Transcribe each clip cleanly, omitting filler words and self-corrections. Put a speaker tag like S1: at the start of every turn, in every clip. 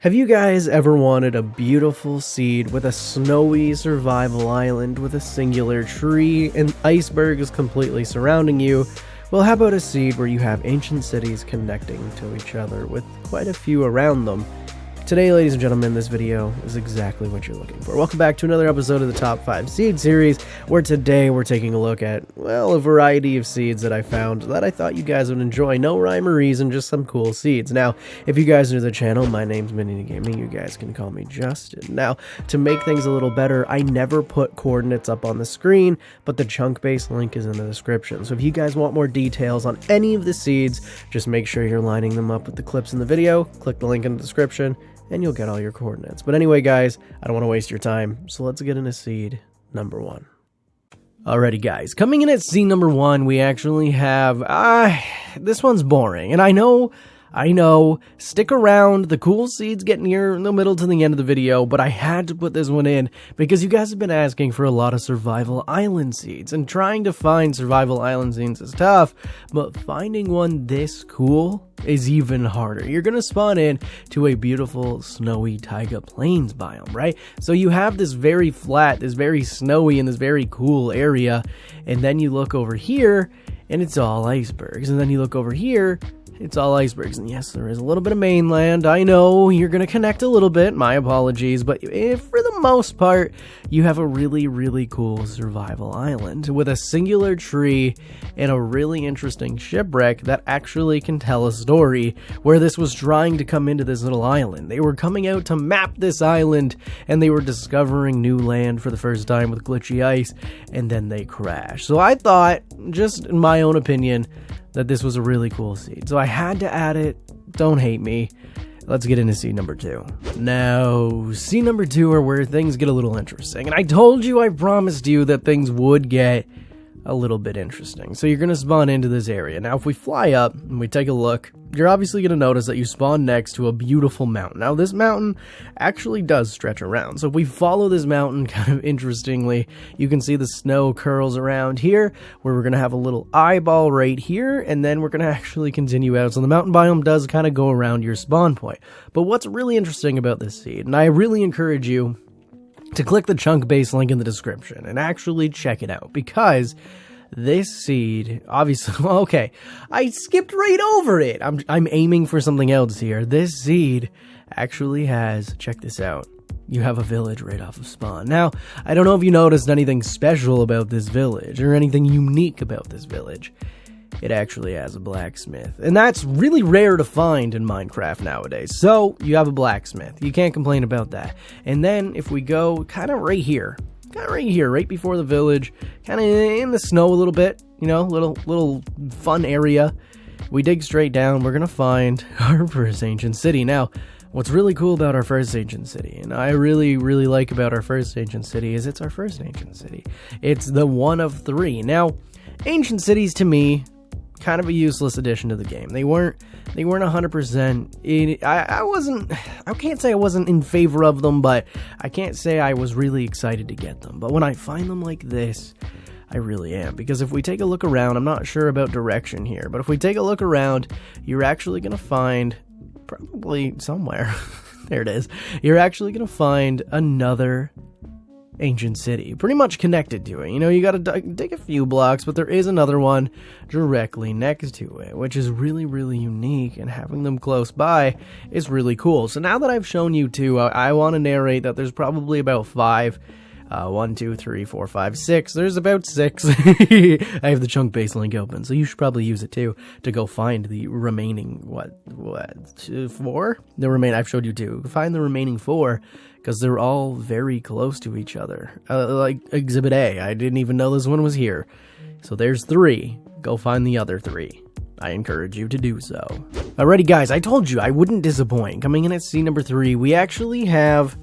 S1: Have you guys ever wanted a beautiful seed with a snowy survival island with a singular tree and icebergs completely surrounding you? Well, how about a seed where you have ancient cities connecting to each other with quite a few around them? Today, ladies and gentlemen, this video is exactly what you're looking for. Welcome back to another episode of the Top 5 Seed series, where today we're taking a look at, well, a variety of seeds that I found that I thought you guys would enjoy. No rhyme or reason, just some cool seeds. Now, if you guys are new to the channel, my name's Mini Gaming. You guys can call me Justin. Now, to make things a little better, I never put coordinates up on the screen, but the chunk-based link is in the description. So if you guys want more details on any of the seeds, just make sure you're lining them up with the clips in the video. Click the link in the description, and you'll get all your coordinates. But anyway, guys, I don't want to waste your time, so let's get into seed number 1. Alrighty, guys, coming in at seed number 1, we actually have, this one's boring, and I know, stick around, the cool seeds get near in the middle to the end of the video, but I had to put this one in because you guys have been asking for a lot of survival island seeds, and trying to find survival island seeds is tough, but finding one this cool is even harder. You're gonna spawn in to a beautiful snowy taiga plains biome, right? So you have this very flat, this very snowy, and this very cool area, and then you look over here and it's all icebergs, and then you look over here, it's all icebergs, and yes, there is a little bit of mainland. I know you're going to connect a little bit, my apologies, but if, for the most part, you have a really cool survival island with a singular tree and a really interesting shipwreck that actually can tell a story where this was trying to come into this little island. They were coming out to map this island, and they were discovering new land for the first time with glitchy ice, and then they crashed. So I thought, just in my own opinion, that this was a really cool seed. So I had to add it. Don't hate me. Let's get into seed number 2. Now, seed number 2 are where things get a little interesting. And I told you, I promised you that things would get a little bit interesting. So you're going to spawn into this area. Now, if we fly up and we take a look, you're obviously going to notice that you spawn next to a beautiful mountain. Now, this mountain actually does stretch around. So if we follow this mountain kind of interestingly, you can see the snow curls around here, where we're going to have a little eyeball right here, and then we're going to actually continue out. So the mountain biome does kind of go around your spawn point. But what's really interesting about this seed, and I really encourage you to click the chunk-based link in the description and actually check it out, because this seed, obviously, okay, I skipped right over it. I'm aiming for something else here. This seed actually has, check this out, you have a village right off of spawn. Now, I don't know if you noticed anything special about this village or anything unique about this village. It actually has a blacksmith, and that's really rare to find in Minecraft nowadays. So you have a blacksmith, you can't complain about that. And then if we go kind of right here, right before the village, kind of in the snow a little bit, you know, little fun area, we dig straight down, we're gonna find our first ancient city. Now, what's really cool about our first ancient city, and I really like about our first ancient city, is it's our first ancient city. It's the one of 3. Now, ancient cities to me, kind of a useless addition to the game. They weren't 100%. I can't say I wasn't in favor of them, but I can't say I was really excited to get them. But when I find them like this, I really am. Because if we take a look around, I'm not sure about direction here, but if we take a look around, you're actually going to find, probably somewhere, there it is, you're actually going to find another ancient city, pretty much connected to it. You know, you gotta dig a few blocks, but there is another one directly next to it, which is really unique, and having them close by is really cool. So now that I've shown you 2, I want to narrate that there's probably about 5. 1, 2, 3, 4, 5, 6. There's about 6. I have the chunk-based link open, so you should probably use it too to go find the remaining, what, 4? I've showed you 2. Find the remaining 4, because they're all very close to each other. Like Exhibit A, I didn't even know this one was here. So there's 3. Go find the other 3. I encourage you to do so. Alrighty, guys, I told you I wouldn't disappoint. Coming in at seed number 3, we actually have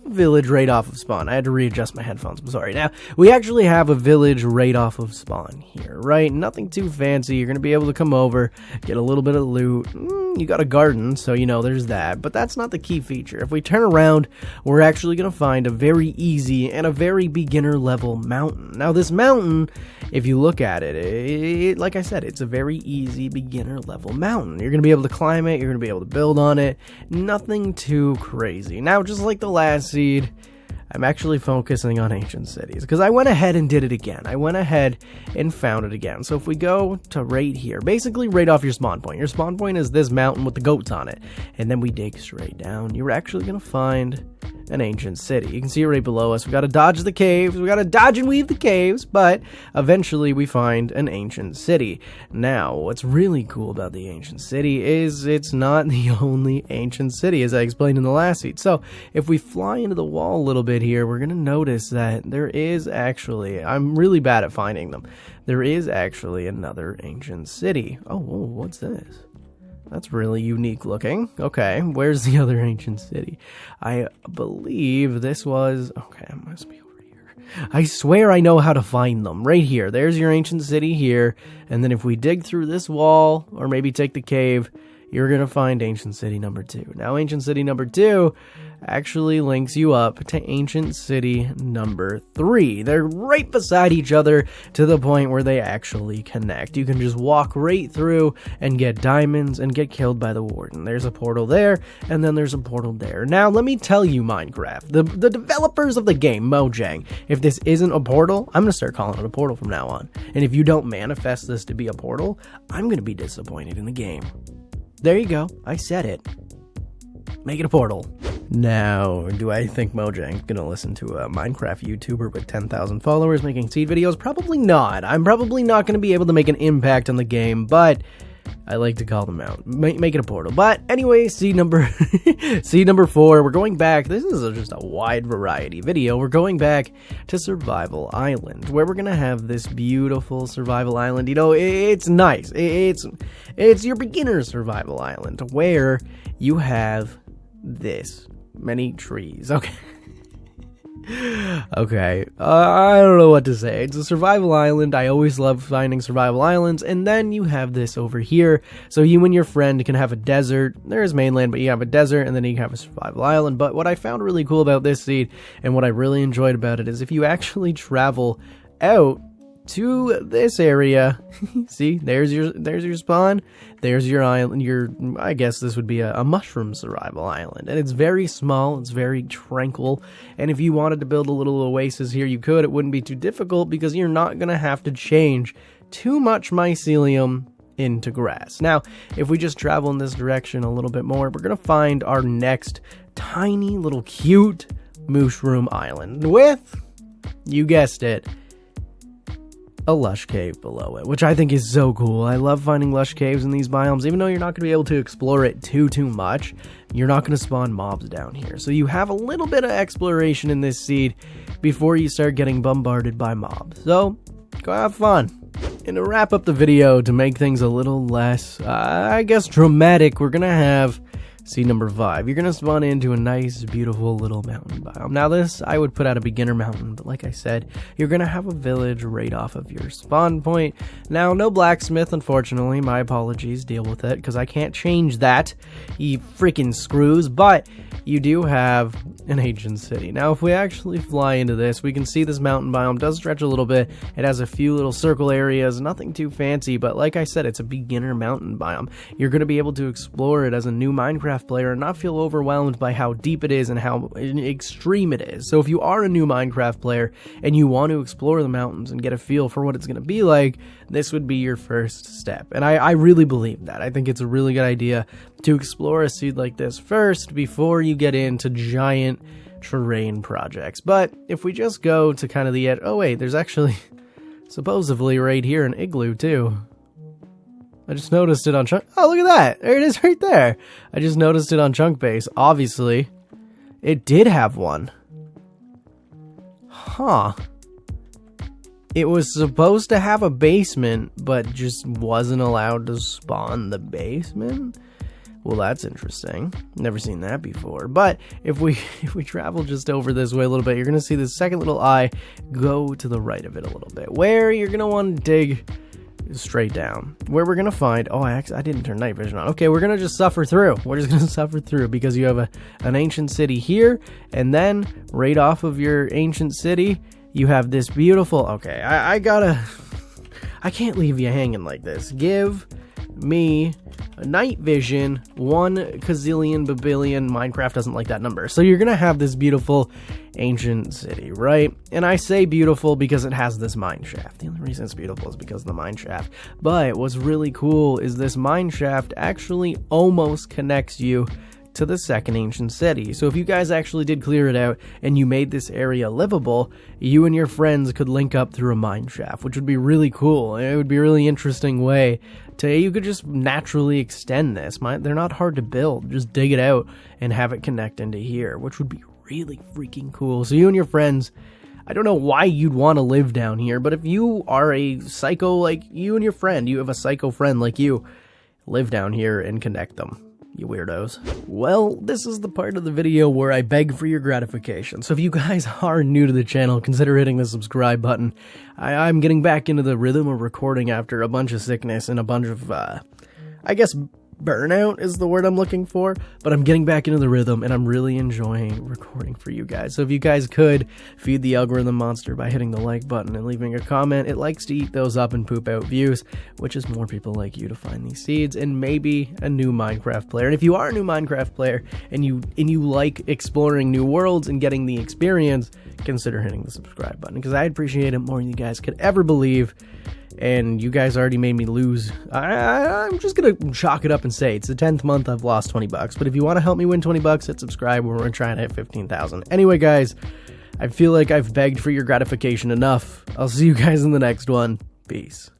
S1: village right off of spawn. I had to readjust my headphones, I'm sorry. Now, we actually have a village right off of spawn here, right? Nothing too fancy. You're going to be able to come over, get a little bit of loot. You got a garden, so you know there's that, but that's not the key feature. If we turn around, we're actually going to find a very easy and a very beginner level mountain. Now, this mountain, if you look at it, like I said, it's a very easy beginner level mountain. You're going to be able to climb it, you're going to be able to build on it, nothing too crazy. Now, just like the last seed, I'm actually focusing on ancient cities because I went ahead and did it again. I went ahead and found it again. So if we go to right here, basically right off your spawn point is this mountain with the goats on it. And then we dig straight down. You're actually going to find an ancient city. You can see it right below us. We got to dodge the caves. We got to dodge and weave the caves, but eventually we find an ancient city. Now, what's really cool about the ancient city is it's not the only ancient city, as I explained in the last seed. So if we fly into the wall a little bit here, we're going to notice that there is actually, I'm really bad at finding them, there is actually another ancient city. Oh, what's this? That's really unique looking. Okay, where's the other ancient city? I believe this was... Okay, it must be over here. I swear I know how to find them. Right here. There's your ancient city here. And then if we dig through this wall, or maybe take the cave, you're going to find ancient city number 2. Now, ancient city number 2 actually links you up to ancient city number 3. They're right beside each other to the point where they actually connect. You can just walk right through and get diamonds and get killed by the warden. There's a portal there, and then there's a portal there. Now, let me tell you, Minecraft, the developers of the game, Mojang, if this isn't a portal, I'm going to start calling it a portal from now on. And if you don't manifest this to be a portal, I'm going to be disappointed in the game. There you go. I said it. Make it a portal. Now, do I think Mojang's gonna listen to a Minecraft YouTuber with 10,000 followers making seed videos? Probably not. I'm probably not gonna be able to make an impact on the game, but I like to call them out. Make it a portal. But anyway, seed number 4. We're going back. This is just a wide variety video. We're going back to Survival Island, where we're gonna have this beautiful Survival Island. You know, it's nice. It's your beginner Survival Island, where you have this many trees. Okay. Okay, I don't know what to say. It's a survival island. I always love finding survival islands. And then you have this over here. So you and your friend can have a desert. There is mainland, but you have a desert, and then you have a survival island. But what I found really cool about this seed, and what I really enjoyed about it, is if you actually travel out to this area, see, there's your spawn, there's your island, I guess this would be a mushroom survival island, and it's very small, it's very tranquil, and if you wanted to build a little oasis here, you could. It wouldn't be too difficult, because you're not going to have to change too much mycelium into grass. Now, if we just travel in this direction a little bit more, we're going to find our next tiny little cute mushroom island with, you guessed it, a lush cave below it, which I think is so cool. I love finding lush caves in these biomes. Even though you're not going to be able to explore it too much, you're not going to spawn mobs down here. So you have a little bit of exploration in this seed before you start getting bombarded by mobs. So go have fun. And to wrap up the video, to make things a little less, I guess, dramatic, we're going to have seed number 5. You're going to spawn into a nice, beautiful little mountain biome. Now this, I would put out a beginner mountain, but like I said, you're going to have a village right off of your spawn point. Now, no blacksmith, unfortunately. My apologies, deal with it, because I can't change that, you freaking screws, but you do have an ancient city. Now, if we actually fly into this, we can see this mountain biome does stretch a little bit. It has a few little circle areas, nothing too fancy, but like I said, it's a beginner mountain biome. You're going to be able to explore it as a new Minecraft player and not feel overwhelmed by how deep it is and how extreme it is. So if you are a new Minecraft player and you want to explore the mountains and get a feel for what it's going to be like, this would be your first step. And I really believe that. I think it's a really good idea to explore a seed like this first before you get into giant terrain projects. But if we just go to kind of the edge, oh wait, there's actually supposedly right here an igloo too. I just noticed it on Chunk. Oh, look at that. There it is right there. I just noticed it on Chunk Base. Obviously, it did have one. Huh. It was supposed to have a basement, but just wasn't allowed to spawn the basement? Well, that's interesting. Never seen that before. But if we travel just over this way a little bit, you're going to see this second little eye go to the right of it a little bit, where you're going to want to dig straight down, where we're going to find, I didn't turn night vision on. Okay, we're going to just suffer through. We're just going to suffer through because you have an ancient city here, and then right off of your ancient city, you have this beautiful, I can't leave you hanging like this. Give me a night vision, 1 gazillion babillion. Minecraft doesn't like that number. So you're gonna have this beautiful ancient city, right? And I say beautiful because it has this mine shaft. The only reason it's beautiful is because of the mine shaft. But what's really cool is this mine shaft actually almost connects you to the second ancient city. So if you guys actually did clear it out and you made this area livable, you and your friends could link up through a mine shaft, which would be really cool. It would be a really interesting way to, you could just naturally extend this. They're not hard to build. Just dig it out and have it connect into here, which would be really freaking cool. So you and your friends, I don't know why you'd want to live down here, but if you are a psycho like you and your friend, you have a psycho friend like you, live down here and connect them. You weirdos. Well, this is the part of the video where I beg for your gratification. So if you guys are new to the channel, consider hitting the subscribe button. I'm getting back into the rhythm of recording after a bunch of sickness and a bunch of, I guess, burnout is the word I'm looking for, but I'm getting back into the rhythm and I'm really enjoying recording for you guys. So if you guys could feed the algorithm monster by hitting the like button and leaving a comment, it likes to eat those up and poop out views, which is more people like you to find these seeds and maybe a new Minecraft player. And if you are a new Minecraft player and you like exploring new worlds and getting the experience, consider hitting the subscribe button because I appreciate it more than you guys could ever believe. And you guys already made me lose. I'm just gonna chalk it up and say it's the 10th month I've lost $20. But if you want to help me win $20, hit subscribe. We're trying to hit 15,000. Anyway, guys, I feel like I've begged for your gratification enough. I'll see you guys in the next one. Peace.